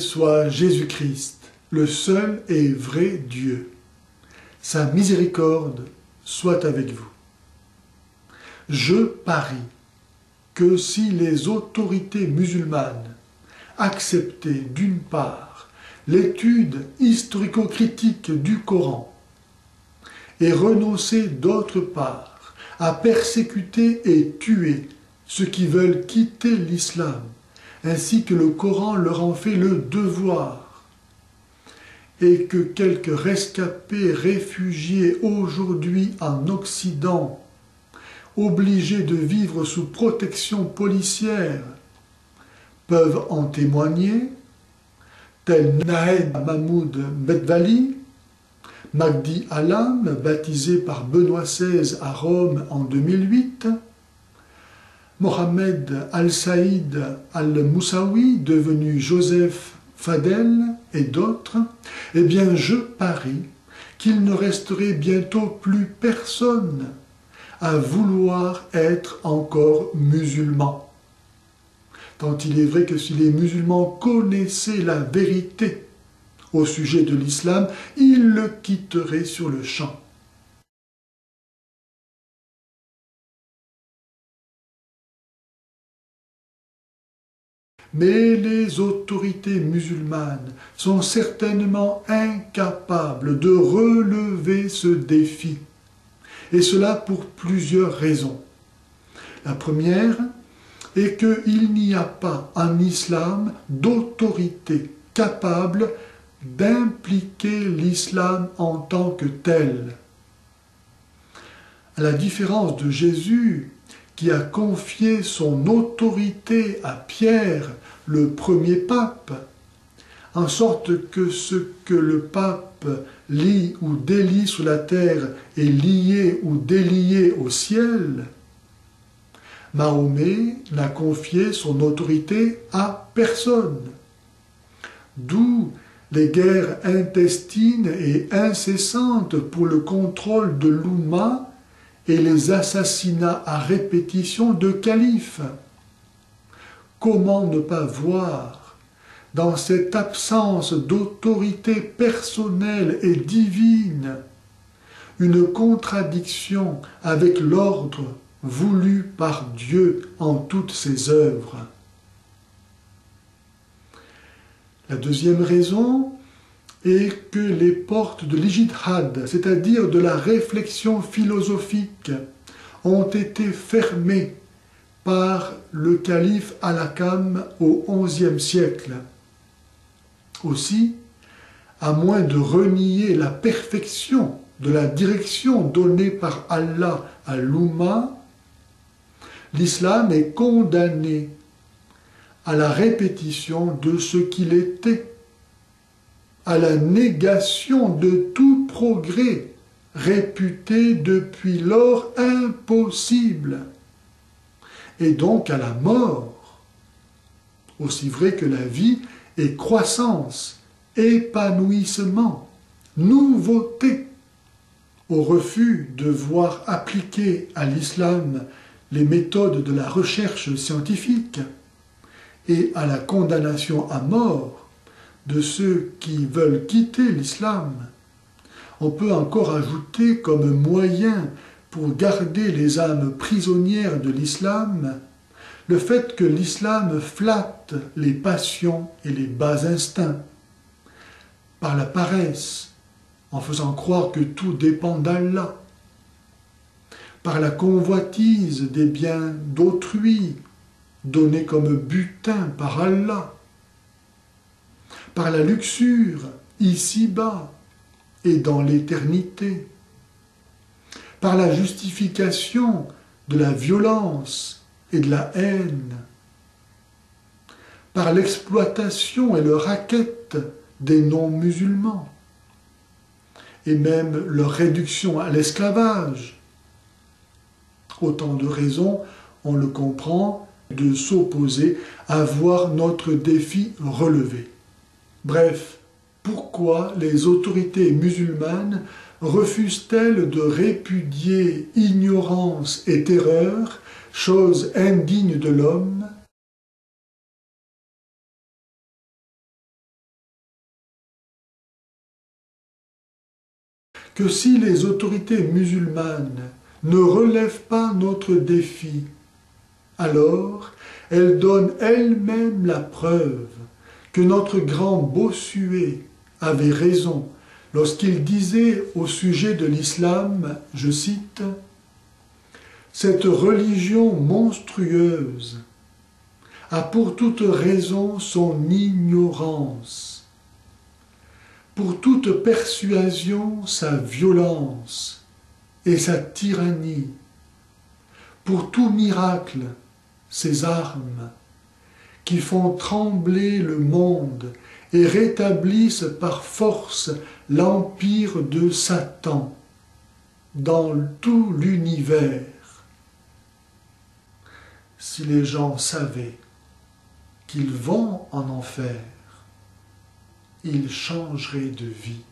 soit Jésus-Christ, le seul et vrai Dieu. Sa miséricorde soit avec vous. Je parie que si les autorités musulmanes acceptaient d'une part l'étude historico-critique du Coran et renonçaient d'autre part à persécuter et tuer ceux qui veulent quitter l'islam, ainsi que le Coran leur en fait le devoir, et que quelques rescapés réfugiés aujourd'hui en Occident, obligés de vivre sous protection policière, peuvent en témoigner, tels Nahed Mahmoud Medvali, Mahdi Alam, baptisé par Benoît XVI à Rome en 2008, Mohamed Al-Saïd Al-Moussaoui, devenu Joseph Fadel, et d'autres, eh bien je parie qu'il ne resterait bientôt plus personne à vouloir être encore musulman. Tant il est vrai que si les musulmans connaissaient la vérité au sujet de l'islam, ils le quitteraient sur le champ. Mais les autorités musulmanes sont certainement incapables de relever ce défi. Et cela pour plusieurs raisons. La première est qu'il n'y a pas en islam d'autorité capable d'impliquer l'islam en tant que tel. À la différence de Jésus, qui a confié son autorité à Pierre, le premier pape, en sorte que ce que le pape lie ou délie sur la terre est lié ou délié au ciel, Mahomet n'a confié son autorité à personne. D'où les guerres intestines et incessantes pour le contrôle de l'Oumma et les assassinats à répétition de califes. Comment ne pas voir, dans cette absence d'autorité personnelle et divine, une contradiction avec l'ordre voulu par Dieu en toutes ses œuvres? La deuxième raison est que les portes de l'ijtihad, c'est-à-dire de la réflexion philosophique, ont été fermées par le calife Al-Hakam au XIe siècle. Aussi, à moins de renier la perfection de la direction donnée par Allah à l'Oumma, l'islam est condamné à la répétition de ce qu'il était, à la négation de tout progrès réputé depuis lors impossible, et donc à la mort, aussi vrai que la vie est croissance, épanouissement, nouveauté, au refus de voir appliquer à l'islam les méthodes de la recherche scientifique et à la condamnation à mort de ceux qui veulent quitter l'islam. On peut encore ajouter comme moyen pour garder les âmes prisonnières de l'islam le fait que l'islam flatte les passions et les bas instincts par la paresse, en faisant croire que tout dépend d'Allah, par la convoitise des biens d'autrui, donnés comme butin par Allah, par la luxure ici-bas et dans l'éternité, par la justification de la violence et de la haine, par l'exploitation et le racket des non-musulmans, et même leur réduction à l'esclavage. Autant de raisons, on le comprend, de s'opposer à voir notre défi relevé. Bref, pourquoi les autorités musulmanes refusent-elles de répudier ignorance et terreur, choses indignes de l'homme, que si les autorités musulmanes ne relèvent pas notre défi, alors elles donnent elles-mêmes la preuve que notre grand Bossuet avait raison lorsqu'il disait au sujet de l'islam, je cite, « Cette religion monstrueuse a pour toute raison son ignorance, pour toute persuasion sa violence et sa tyrannie, pour tout miracle ses armes, qui font trembler le monde et rétablissent par force l'empire de Satan dans tout l'univers. Si les gens savaient qu'ils vont en enfer, ils changeraient de vie.